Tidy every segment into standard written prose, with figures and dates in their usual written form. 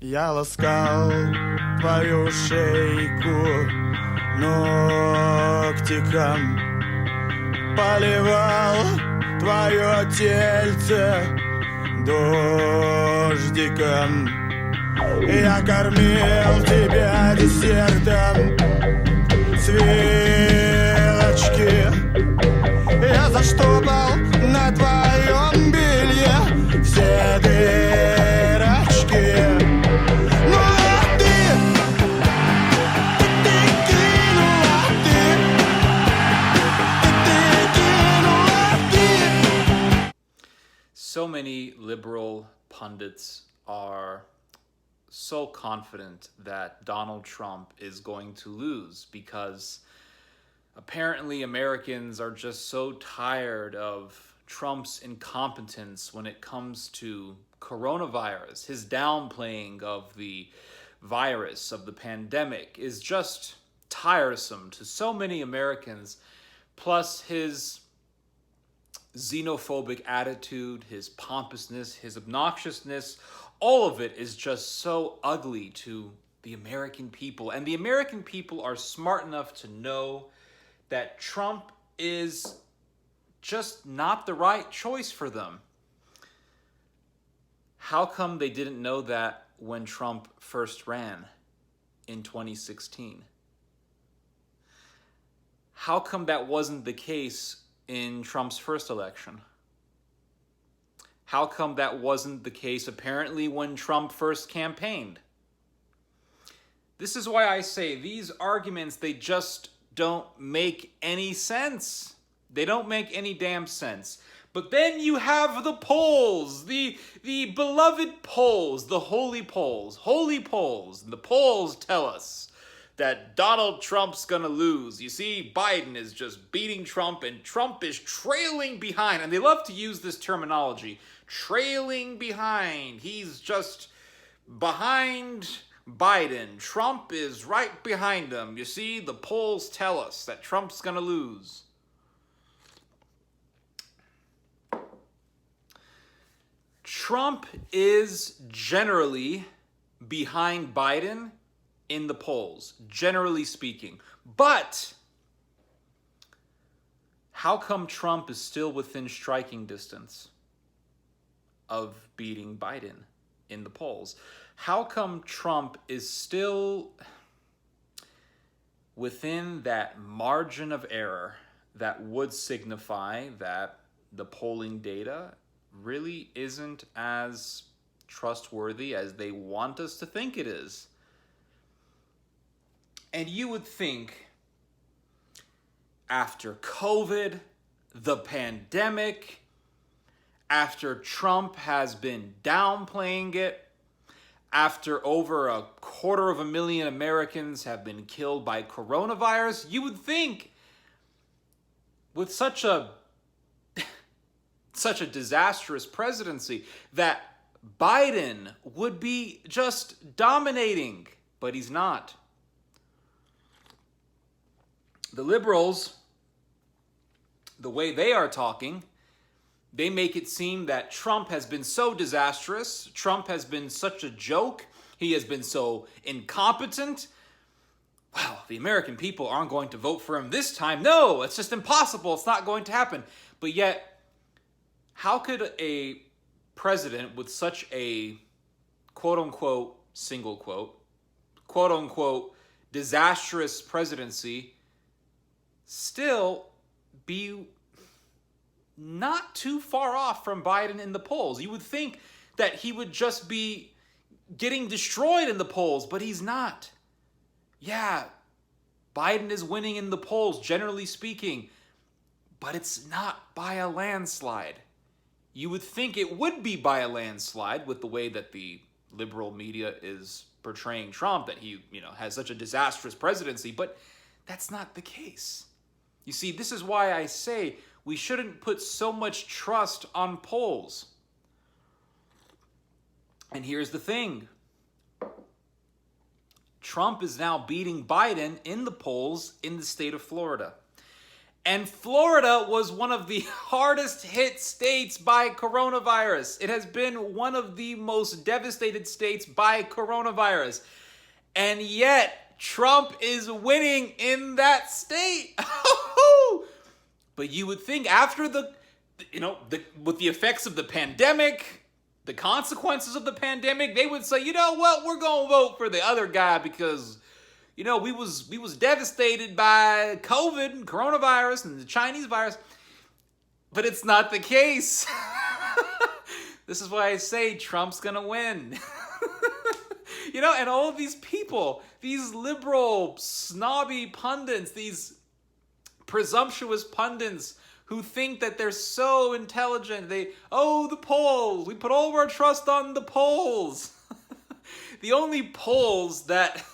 Я ласкал твою шейку ногтиком, поливал твое тельце дождиком. Я кормил тебя десертом с вилочки. Я заштопал на твоем белье все дырочки. Ну а ты кинула, ты кинула. So many liberal pundits are so confident that Donald Trump is going to lose because apparently Americans are just so tired of Trump's incompetence when it comes to coronavirus. His downplaying of the virus, of the pandemic, is just tiresome to so many Americans. Plus his xenophobic attitude, his pompousness, his obnoxiousness, all of it is just so ugly to the American people. And the American people are smart enough to know that Trump is just not the right choice for them. How come they didn't know that when Trump first ran in 2016? How come that wasn't the case in Trump's first election? How come that wasn't the case apparently when Trump first campaigned? This is why I say these arguments, they just don't make any sense. They don't make any damn sense. But then you have the polls, the beloved polls, the holy polls. And the polls tell us that Donald Trump's gonna lose. You see, Biden is just beating Trump and Trump is trailing behind. And they love to use this terminology, trailing behind. He's just behind Biden. Trump is right behind him. You see, the polls tell us that Trump's gonna lose. Trump is generally behind Biden in the polls, generally speaking. But how come Trump is still within striking distance of beating Biden in the polls? How come Trump is still within that margin of error that would signify that the polling data really isn't as trustworthy as they want us to think it is? And you would think after COVID, the pandemic, after Trump has been downplaying it, after over 250,000 Americans have been killed by coronavirus, you would think with such a disastrous presidency that Biden would be just dominating, but he's not. The liberals, the way they are talking, they make it seem that Trump has been so disastrous, Trump has been such a joke, he has been so incompetent. Well, the American people aren't going to vote for him this time. No, it's just impossible. It's not going to happen. But yet, how could a president with such a quote-unquote, single quote-unquote, disastrous presidency still be not too far off from Biden in the polls? You would think that he would just be getting destroyed in the polls, but he's not. Yeah, Biden is winning in the polls, generally speaking, but it's not by a landslide. You would think it would be by a landslide with the way that the liberal media is portraying Trump, that he, has such a disastrous presidency, but that's not the case. You see, this is why I say we shouldn't put so much trust on polls. And here's the thing. Trump is now beating Biden in the polls in the state of Florida. And Florida was one of the hardest hit states by coronavirus. It has been one of the most devastated states by coronavirus. And yet, Trump is winning in that state. But you would think after with the effects of the pandemic, the consequences of the pandemic, they would say, you know what, we're going to vote for the other guy because, we was devastated by COVID and coronavirus and the Chinese virus. But it's not the case. This is why I say Trump's going to win. And all of these people, these liberal, snobby pundits, these presumptuous pundits who think that they're so intelligent. The polls. We put all of our trust on the polls. The only polls that,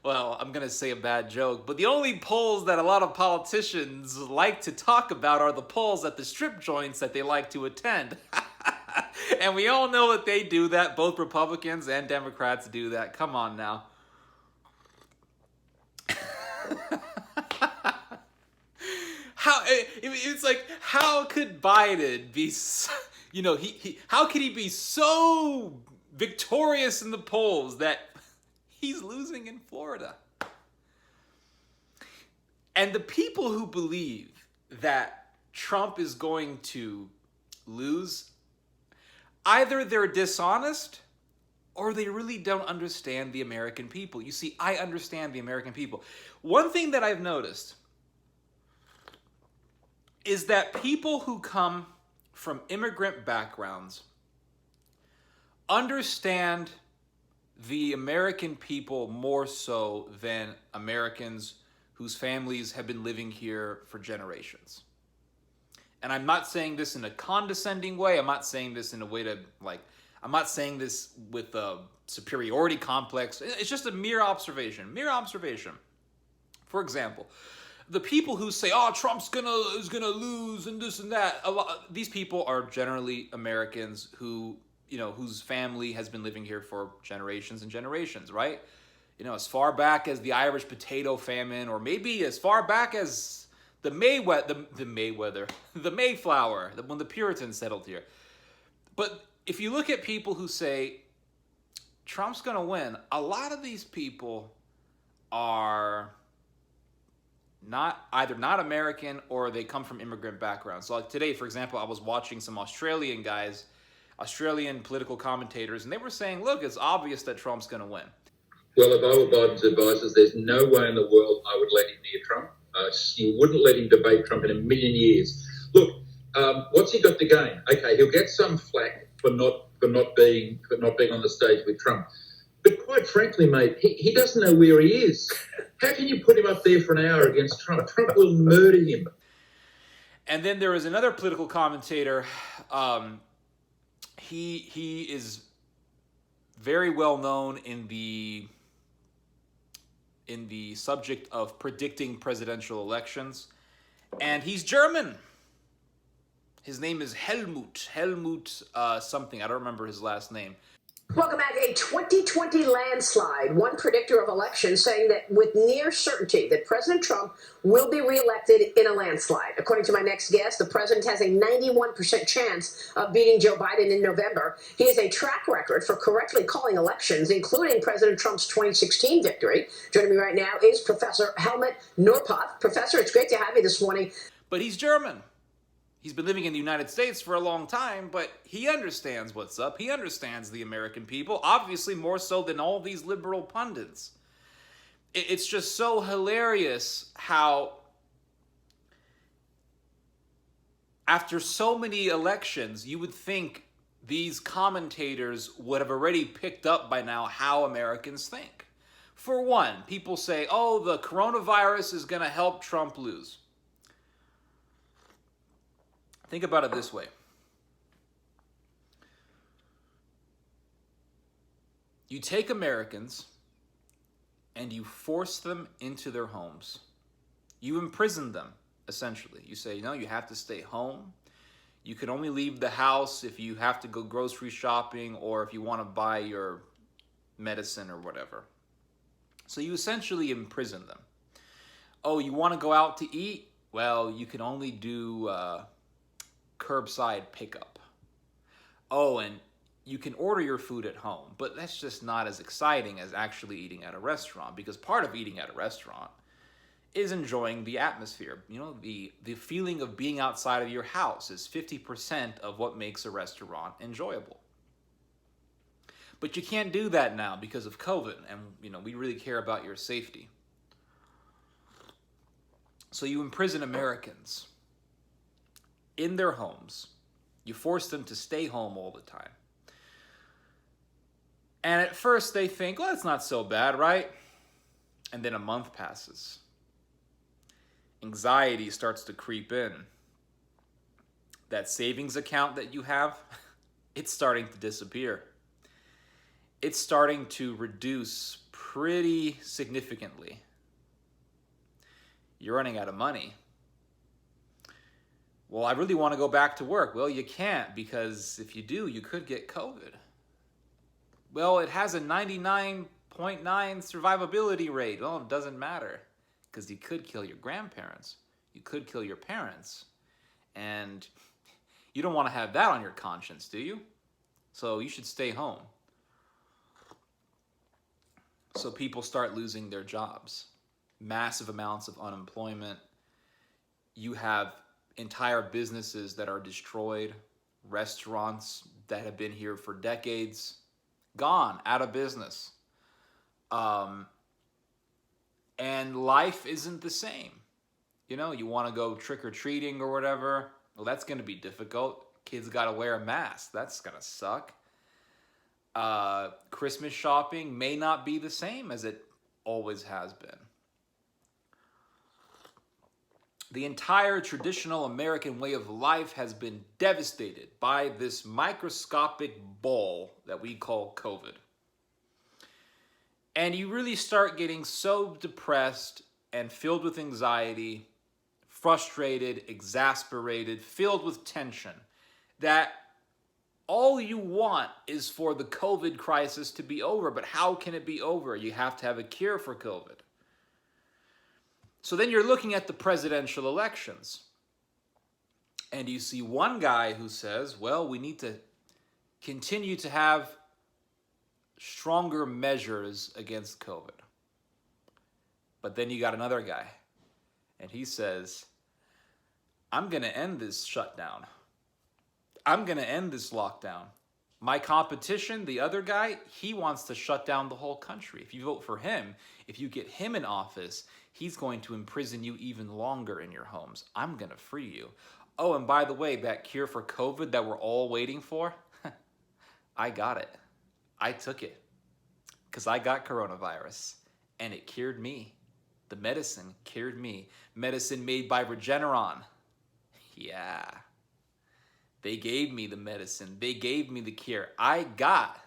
well, I'm going to say a bad joke, but the only polls that a lot of politicians like to talk about are the polls at the strip joints that they like to attend. And we all know that they do that. Both Republicans and Democrats do that. Come on now. It's like, how could Biden be, how could he be so victorious in the polls that he's losing in Florida? And the people who believe that Trump is going to lose, either they're dishonest or they really don't understand the American people. You see, I understand the American people. One thing that I've noticed is that people who come from immigrant backgrounds understand the American people more so than Americans whose families have been living here for generations. And I'm not saying this in a condescending way. I'm not saying this in a way I'm not saying this with a superiority complex. It's just a mere observation. For example, the people who say, Trump's is gonna lose and this and that, these people are generally Americans who, whose family has been living here for generations and generations, right? As far back as the Irish potato famine, or maybe as far back as the Mayflower, when the Puritans settled here. But if you look at people who say Trump's gonna win, a lot of these people are either not American or they come from immigrant backgrounds. So like today, for example, I was watching some Australian political commentators, and they were saying, look, it's obvious that Trump's going to win. Well, if I were Biden's advisors, there's no way in the world I would let him near Trump. You wouldn't let him debate Trump in a million years. Look, what's he got to gain? Okay, he'll get some flack for not being on the stage with Trump. But quite frankly, mate, he doesn't know where he is. How can you put him up there for an hour against Trump? Trump will murder him. And then there is another political commentator. He is very well known in the subject of predicting presidential elections, and he's German. His name is Helmut something. I don't remember his last name. Welcome back. A 2020 landslide. One predictor of elections saying that with near certainty that President Trump will be reelected in a landslide. According to my next guest, the president has a 91% chance of beating Joe Biden in November. He has a track record for correctly calling elections, including President Trump's 2016 victory. Joining me right now is Professor Helmut Norpoth. Professor, it's great to have you this morning. But he's German. He's been living in the United States for a long time, but he understands what's up. He understands the American people, obviously more so than all these liberal pundits. It's just so hilarious how after so many elections, you would think these commentators would have already picked up by now how Americans think. For one, people say, the coronavirus is going to help Trump lose. Think about it this way. You take Americans and you force them into their homes. You imprison them, essentially. You say, you have to stay home. You can only leave the house if you have to go grocery shopping or if you want to buy your medicine or whatever. So you essentially imprison them. You want to go out to eat? Well, you can only do curbside pickup. Oh, and you can order your food at home, but that's just not as exciting as actually eating at a restaurant, because part of eating at a restaurant is enjoying the atmosphere. You know, the feeling of being outside of your house is 50% of what makes a restaurant enjoyable. But you can't do that now because of COVID, and we really care about your safety. So you imprison Americans in their homes. You force them to stay home all the time. And at first they think, well, it's not so bad, right? And then a month passes. Anxiety starts to creep in. That savings account that you have, it's starting to disappear. It's starting to reduce pretty significantly. You're running out of money. Well, I really want to go back to work. Well, you can't, because if you do, you could get COVID. Well, it has a 99.9 survivability rate. Well, it doesn't matter, because you could kill your grandparents. You could kill your parents. And you don't want to have that on your conscience, do you? So you should stay home. So people start losing their jobs. Massive amounts of unemployment. You have entire businesses that are destroyed. Restaurants that have been here for decades, gone, out of business. And life isn't the same. You know, you want to go trick-or-treating or whatever. Well, that's going to be difficult. Kids got to wear a mask. That's going to suck. Christmas shopping may not be the same as it always has been. The entire traditional American way of life has been devastated by this microscopic ball that we call COVID. And you really start getting so depressed and filled with anxiety, frustrated, exasperated, filled with tension, that all you want is for the COVID crisis to be over. But how can it be over? You have to have a cure for COVID. So then you're looking at the presidential elections, and you see one guy who says, well, we need to continue to have stronger measures against COVID. But then you got another guy, and he says, I'm going to end this shutdown. I'm going to end this lockdown. My competition, the other guy, he wants to shut down the whole country. If you vote for him, if you get him in office, he's going to imprison you even longer in your homes. I'm going to free you. Oh, and by the way, that cure for COVID that we're all waiting for, I got it. I took it because I got coronavirus and it cured me. The medicine cured me. Medicine made by Regeneron. Yeah. They gave me the medicine. They gave me the cure. I got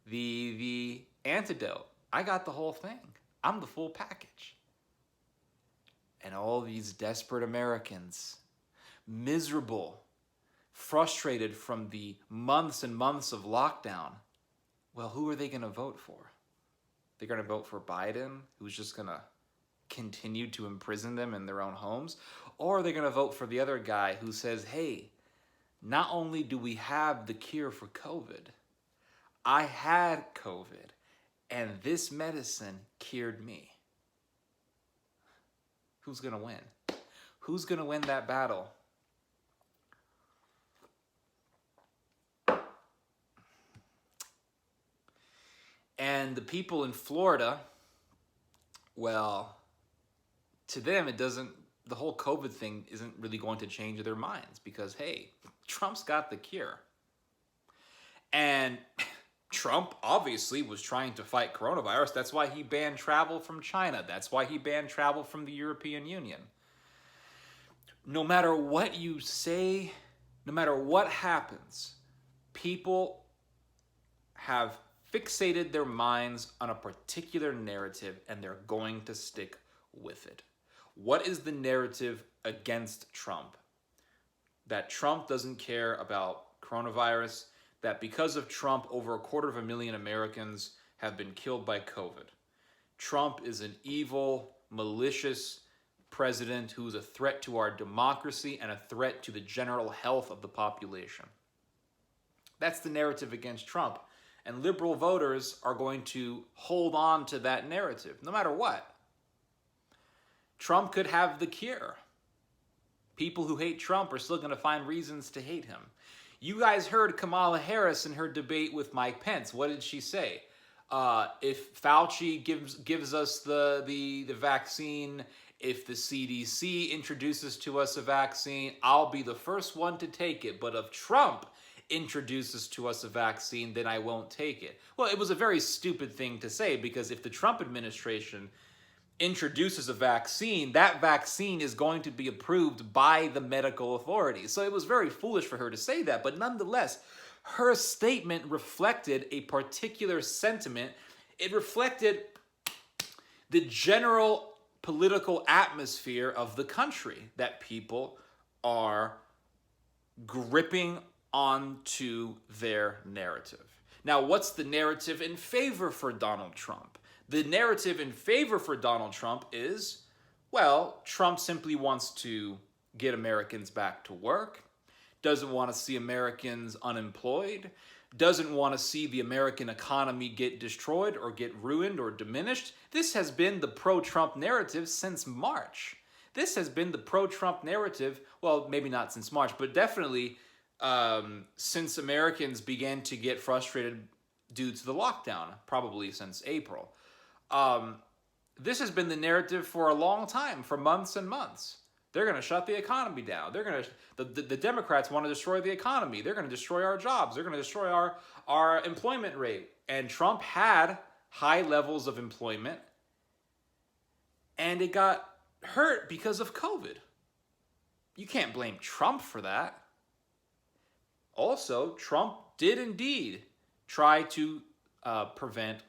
the antidote. I got the whole thing. I'm the full package. And all these desperate Americans, miserable, frustrated from the months and months of lockdown, well, who are they going to vote for? They're going to vote for Biden, who's just going to continue to imprison them in their own homes? Or are they going to vote for the other guy who says, hey, not only do we have the cure for COVID, I had COVID, and this medicine cured me. Who's going to win? Who's going to win that battle? And the people in Florida, well, to them, the whole COVID thing isn't really going to change their minds because, hey, Trump's got the cure. And Trump obviously was trying to fight coronavirus. That's why he banned travel from China. That's why he banned travel from the European Union. No matter what you say, no matter what happens, people have fixated their minds on a particular narrative and they're going to stick with it. What is the narrative against Trump? That Trump doesn't care about coronavirus, that because of Trump, over 250,000 Americans have been killed by COVID. Trump is an evil, malicious president who's a threat to our democracy and a threat to the general health of the population. That's the narrative against Trump. And liberal voters are going to hold on to that narrative, no matter what. Trump could have the cure. People who hate Trump are still going to find reasons to hate him. You guys heard Kamala Harris in her debate with Mike Pence. What did she say? If Fauci gives us the vaccine, if the CDC introduces to us a vaccine, I'll be the first one to take it. But if Trump introduces to us a vaccine, then I won't take it. Well, it was a very stupid thing to say, because if the Trump administration introduces a vaccine, that vaccine is going to be approved by the medical authorities. So it was very foolish for her to say that, but nonetheless, her statement reflected a particular sentiment. It reflected the general political atmosphere of the country, that people are gripping onto their narrative. Now, what's the narrative in favor for Donald Trump? The narrative in favor for Donald Trump is, well, Trump simply wants to get Americans back to work, doesn't want to see Americans unemployed, doesn't want to see the American economy get destroyed or get ruined or diminished. This has been the pro-Trump narrative since March. This has been the pro-Trump narrative, well, maybe not since March, but definitely since Americans began to get frustrated due to the lockdown, probably since April. This has been the narrative for a long time, for months and months. They're going to shut the economy down. The Democrats want to destroy the economy. They're going to destroy our jobs. They're going to destroy our employment rate. And Trump had high levels of employment, and it got hurt because of COVID. You can't blame Trump for that. Also, Trump did indeed try to prevent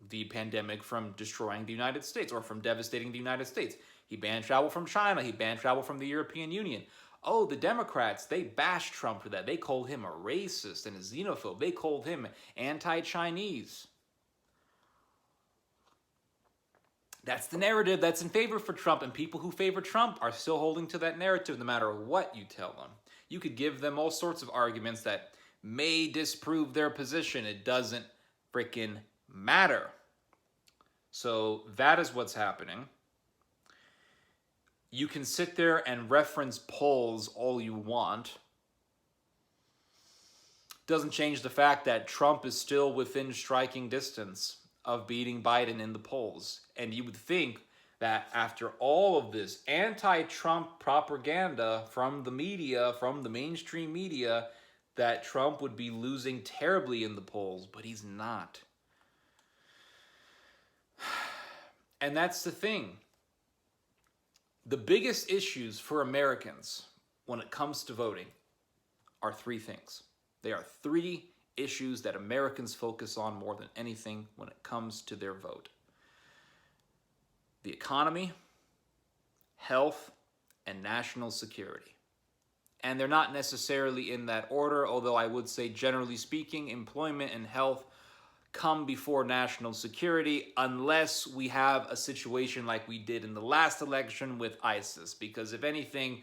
the pandemic from destroying the United States or from devastating the United States. He banned travel from China. He banned travel from the European Union. Oh, the Democrats, they bashed Trump for that. They called him a racist and a xenophobe. They called him anti-Chinese. That's the narrative that's in favor for Trump, and people who favor Trump are still holding to that narrative no matter what you tell them. You could give them all sorts of arguments that may disprove their position. It doesn't freaking matter. So that is what's happening. You can sit there and reference polls all you want. Doesn't change the fact that Trump is still within striking distance of beating Biden in the polls. And you would think that after all of this anti-Trump propaganda from the media, from the mainstream media, that Trump would be losing terribly in the polls, but he's not. And that's the thing. The biggest issues for Americans when it comes to voting are three things. They are three issues that Americans focus on more than anything when it comes to their vote: the economy, health, and national security. And they're not necessarily in that order, although I would say, generally speaking, employment and health come before national security, unless we have a situation like we did in the last election with ISIS. Because if anything,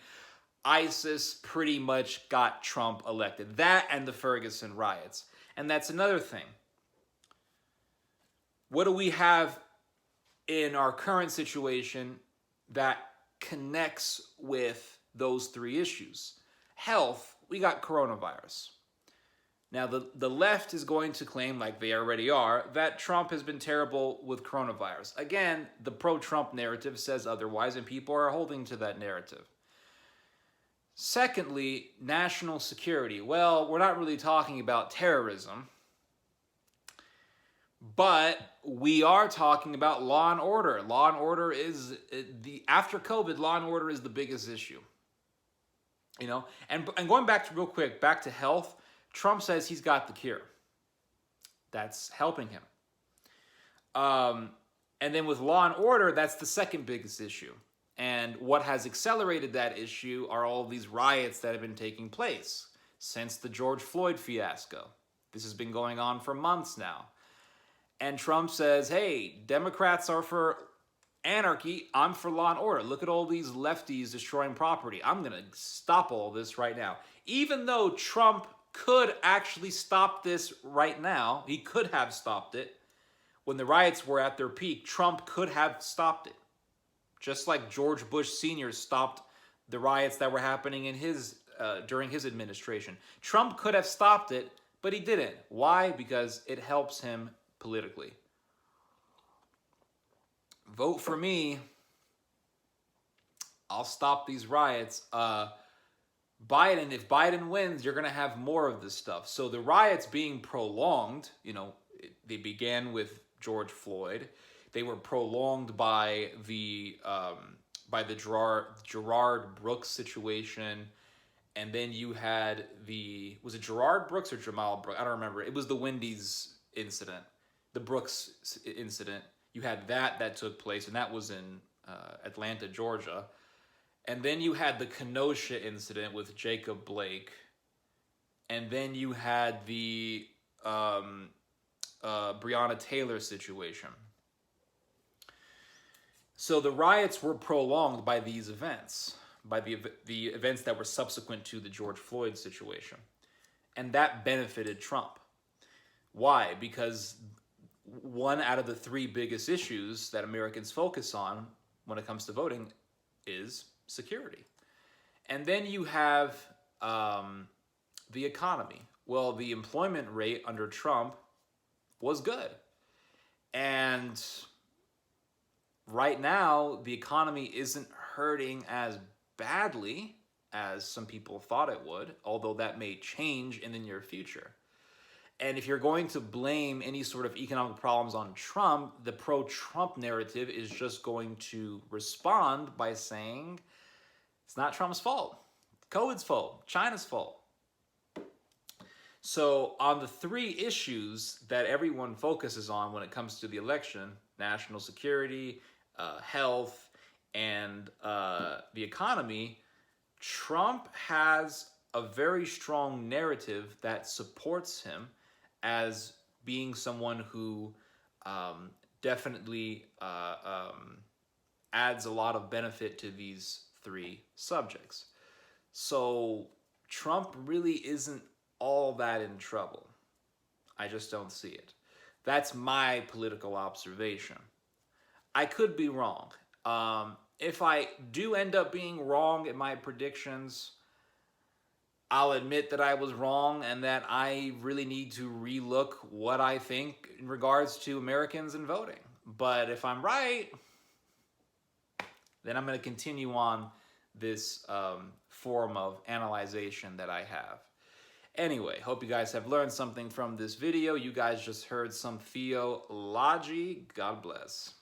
ISIS pretty much got Trump elected. That and the Ferguson riots. And that's another thing. What do we have in our current situation that connects with those three issues? Health, we got coronavirus. Now, the left is going to claim, like they already are, that Trump has been terrible with coronavirus. Again, the pro-Trump narrative says otherwise, and people are holding to that narrative. Secondly, national security. Well, we're not really talking about terrorism, but we are talking about law and order. Law and order is, after COVID, law and order is the biggest issue. You know, and going back to real quick, back to health, Trump says he's got the cure. That's helping him. And then with law and order, that's the second biggest issue. And what has accelerated that issue are all these riots that have been taking place since the George Floyd fiasco. This has been going on for months now. And Trump says, hey, Democrats are for anarchy. I'm for law and order. Look at all these lefties destroying property. I'm going to stop all this right now. Even though Trump could actually stop this right now, he could have stopped it. When the riots were at their peak, Trump could have stopped it. Just like George Bush Sr. stopped the riots that were happening in his during his administration. Trump could have stopped it, but he didn't. Why? Because it helps him politically. Vote for me. I'll stop these riots. Biden, if Biden wins, you're going to have more of this stuff. So the riots being prolonged, they began with George Floyd. They were prolonged by the Gerard Brooks situation. And then you had was it Gerard Brooks or Jamal Brooks? I don't remember. It was the Wendy's incident, the Brooks incident. You had that took place, and that was in Atlanta, Georgia. And then you had the Kenosha incident with Jacob Blake. And then you had the Breonna Taylor situation. So the riots were prolonged by these events, by the events that were subsequent to the George Floyd situation. And that benefited Trump. Why? Because one out of the three biggest issues that Americans focus on when it comes to voting is security. And then you have the economy. Well, the employment rate under Trump was good. And right now, the economy isn't hurting as badly as some people thought it would, although that may change in the near future. And if you're going to blame any sort of economic problems on Trump, the pro-Trump narrative is just going to respond by saying it's not Trump's fault. COVID's fault. China's fault. So on the three issues that everyone focuses on when it comes to the election, national security, health, and the economy, Trump has a very strong narrative that supports him as being someone who definitely adds a lot of benefit to these three subjects. So Trump really isn't all that in trouble. I just don't see it. That's my political observation. I could be wrong. If I do end up being wrong in my predictions, I'll admit that I was wrong and that I really need to relook what I think in regards to Americans and voting. But if I'm right, then I'm going to continue on this form of analyzation that I have. Anyway, hope you guys have learned something from this video. You guys just heard some theology. God bless.